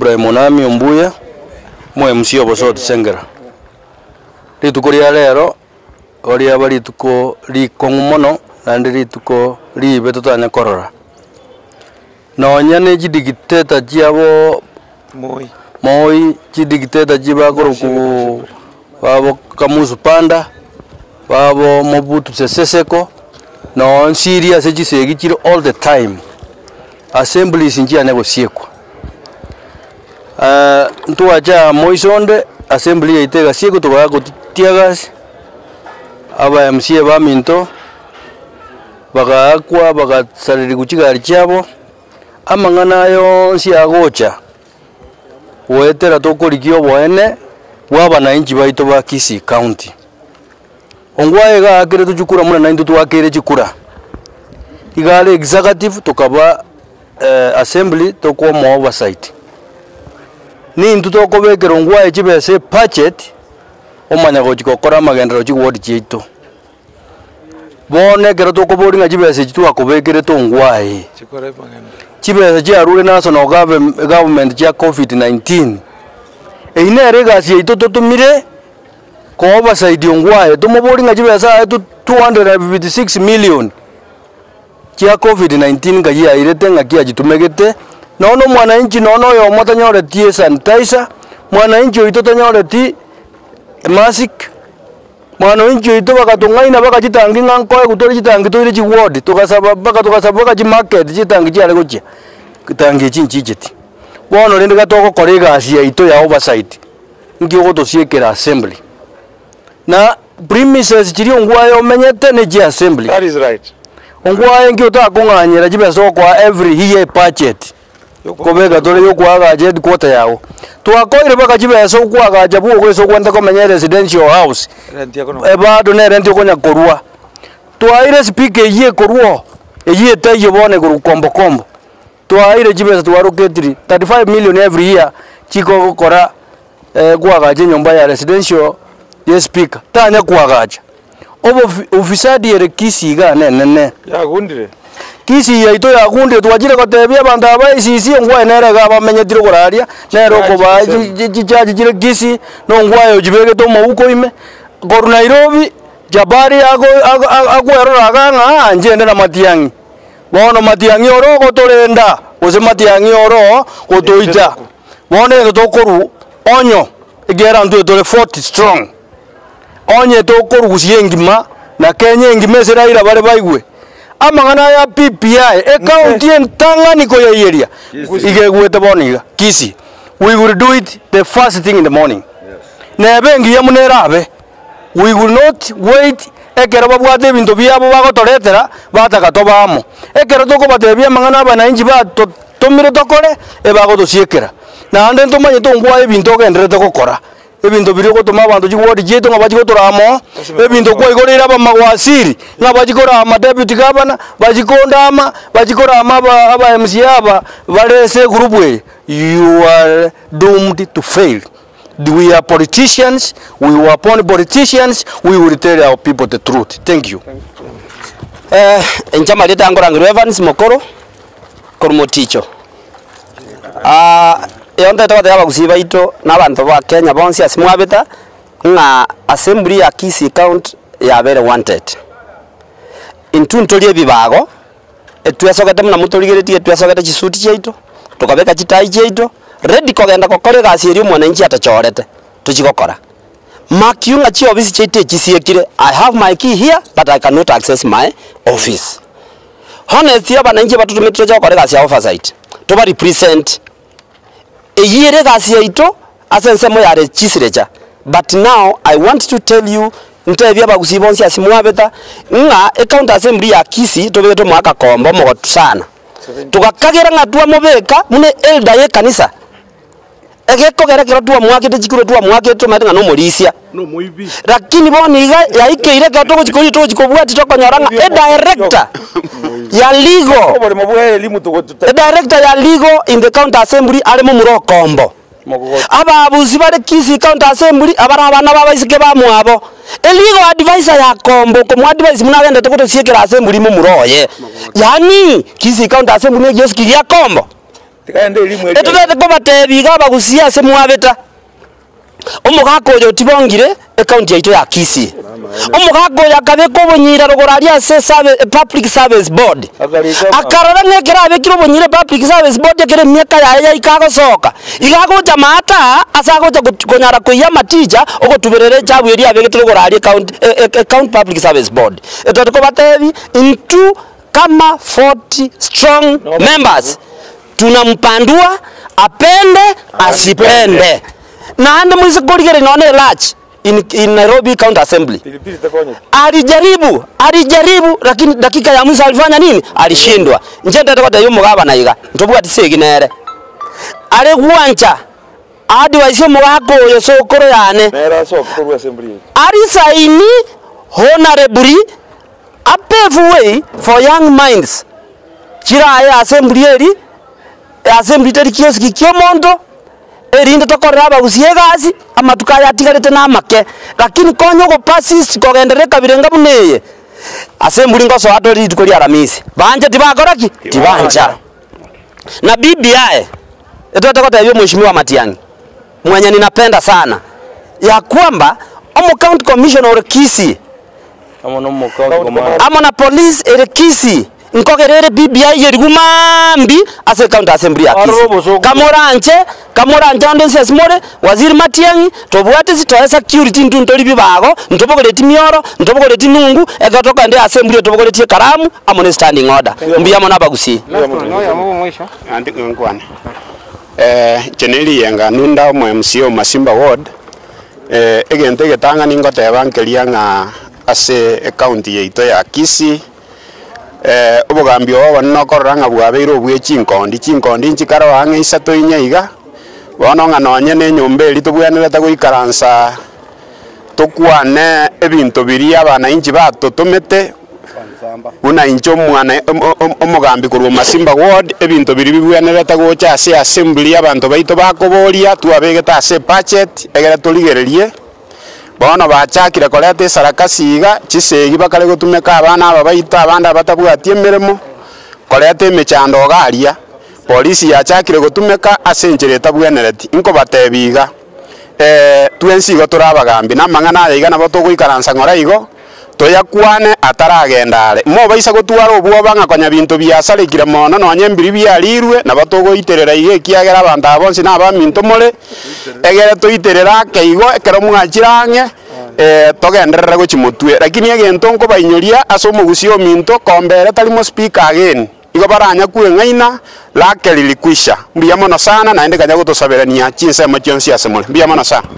Ibrahim Onami Ombuya mwe MC Obosot Sengera. Rituko ria lero oria bari tuko likongumono nandi rituko libe tutanya korora. Nonya ne jidigiteta jiabo moi jidigiteta jiba koroku babo Kamuzu Panda babo Mobutu Sese Seko no serious ejisegi chiro all the time. Assemblies njia negosiekwa. Ntuacha moisonde assembly itega sieko toba gutiagas aba MC ba minto bagakwa bagasariri kuchigari cyabo amangana yo siagocha wetera tokorikyo boene wabana inchi baito ba Kisii County ongwaye ga akire tujukura muna naindu twakire chikura igale executive tokaba assembly tokwa mo oversight ni ntuto kobekero ngwaye chibese budget omanya gochikokora magendero chiwodi chito bone kero tokobori nga chibese chitu akobekere to ngwaye chikore magendero chibese chiarure national government cha COVID-19 einere gasi ito totumire ko oversight ngwaye tomobori nga chibese 256 million chia COVID-19 ngaji airete ngakia jitumegete nono mwananchi nono yo motanyore tie sanitizer mwananchi oito tanyore ti mask mwananchi oito bakatungaina bakajitangi ngankoe gutori jitangi toire ji ward tukasaba baka market jitangi jale gochia kitangi chinchijeti bono rende gatoko korega asia ito ya oversight ngiyo tosiekera assembly na premises chiri ngwayo menyete ne ji assembly. That is right. Ongwaye ngiyo takunganyira jibeso kwa every year budget kobega tole yokwaga jet quarter yawo twakoire baka jibeso kwaga jabu kweso kwenda komenya residential house bado ne renti konya korwa twaire speaker ye korwa ye taye bone kuru kombo twaire jibeso twaruketiri 35 million every year chiko kora kwaga je nyumba ya residential ye speaker tanya kwaga obo ofisadi ere Kisii ga nene ya gundire Kisii ya ito ya gundire twajire kotebia bantu abaisisi ngwa enere ga bamenyetire kuraria nero ko ba jijaji jire Kisii no ngwa yo jibege to mauko ime gor Nairobi jabari agwero ga anjende na Matiangi bono Matiangi oro gotorenda ose Matiangi oro gotoita bono tokoru onyo igera ndu tole 40 strong onye tokoru gusiengima na Kenya ngimesera ira bare baigwe amangana ya PPI account entangani ko ya area igegwete boniga Kisii we will do it the first thing in the morning nebengi ya munerabe we will not wait ekero babwate bintu byabo bagotoretera batakatobamo ekero toko batebia mangana bana inji ba tomire tokore ebagotosiekera na ande ntomanye tongwa ebintu ogenderete gukora ebintu biri gutuma abantu jiwodi jeto ngabajigotoramo ebintu kwa igorera bamagwasiri ngabajikora ama deputy governor bajikondama bajikora ama aba MC aba barese group we you are doomed to fail. We are politicians, we were born politicians, we will tell our people the truth. Thank you. Enchama leta angorangiro Evans Mokoro Kormoticho yonde to batega bagusiba ito nabantu ba Kenya bonsi asimwabeta nga assembly ya Kisii County ya very wanted intuntolie bibago etwesogete muna mutorigeretie etwesogete chisuti cheito tukabeka chitai cheito ready kogenda kokore gasi eri mwananchi atachorete tuchigokora makiunga chi office cheite chisiekire I have my key here but I cannot access my office honestly abananchi batutumitiro chokore gasi ya oversight to ba represent eyire gasi yaito asensemo ya registrature but now I want to tell you ntebya bagusibonsi asimwabeta nga account assembly ya Kisii tobeto mwaka kombo mogotu sana tukakagera ngatwa mobeka mune elder ye kanisa egekogera kero twa mwakete chikuro twa mwakete matenga no morisia no moibi lakini boniga yaikeire gato chikuri to chikobwati tokonyoranga a director ya legal a director ya legal in the county assembly ale mu murokombo ababuzi bare Kisii county assembly abara abana babaisike bamwabo a legal advisor ya kombo ko advice munagenda tokotosiekera assembly mu muroye yani Kisii county assembly ne Yesu ya kombo tikaende elimu etutete kubatebiga bagusia ase mwabeta omugako oyo tibongire ekaunti yaito ya Kisii omugako oyo akabeka obonyira rogoraria ase public service board akarora ng'ekera abekire obonyire public service board ekere emiaka yaye ikagosoka igagocha mata ase agocha konyara koiya maticha ogotuberera echabweri abegete rogoraria account public service board etutete kubatebi into kama 40 strong members tunampandua apende asipende na ande mwisi kuligere naone large in Nairobi County Assembly alijaribu lakini dakika ya mwisho alifanya nini alishindwa njende kwa tayo mugaba na iga ntobu ati seginere ale guancha adi waisho mugako yo sokoro yane nera sokoro assembly ari saini honorably a pathway for young minds kira ya assembly teri kioski kiomondo erinde tokorera abagusie gasi amatuka yatigarete namake lakini konyo go persist kogendereka birenga buneye assembly ngoso atori tukori aramisi banje tibakoraki tibanja na BBI etete kota hiyo mheshimiwa Matiang'i mwenye ninapenda sana ya kwamba county commissioner Kisii amona police Kisii nkogerere BBI yerigumambi ase county assembly ya Kisii kamoranje ando sesimore waziri Matiang'i tobwate sitoya security ntuntori bibago ntobogoreti mioro ntobogoreti nungu egatoka ndi assembly tobogoreti karamu amone standing order mbiya mona bagusi andi ngwana generally yenga nunda mo MCO Masimba ward egente getanga ningoteba nkelia nga ase county yeito ya Kisii obugambi obo nokoranga bwabeiro bwechinkondi nchikara wange isato inyaiga bono nga nonye ne nyomba eri tobwenerete goikaransa tokwane ebinto biri abana inchi batotomete una incho mwana omugambi kurwa Masimba ward ebinto biri bibwenerete gocha ase assembly abantu baito bakoboria twabegeta ase budget egere toligererie bono bachakire korete sarakasi iga chisegi bakale gotumeka abana aba baita abanda batabwatie emeremo korete emechando garia polisi yachakire gotumeka ase enchera etabwenereti inko batebiga twensi igo torabagambi namang'ana aiga nabo togoikaransa ng'ora igo toyakwane ataragendare mo baisa gotwara obwoba ng'akonya binto biasarekire mono nonye mbiri biarirwe nabo togoiterera iga ekiagera abanto abonsi nabaminto more egere toiterera keigo ekero mwachirange togenderera gochimotwe lakini egento nkobainyoria ase omogusi ominto kombere tarimo speaker again igo baranya kweng'aina lake lilikwisha mbuya mono sana naende kanya gotosaberania chinsemo chionsi asemore mbuya mono sana.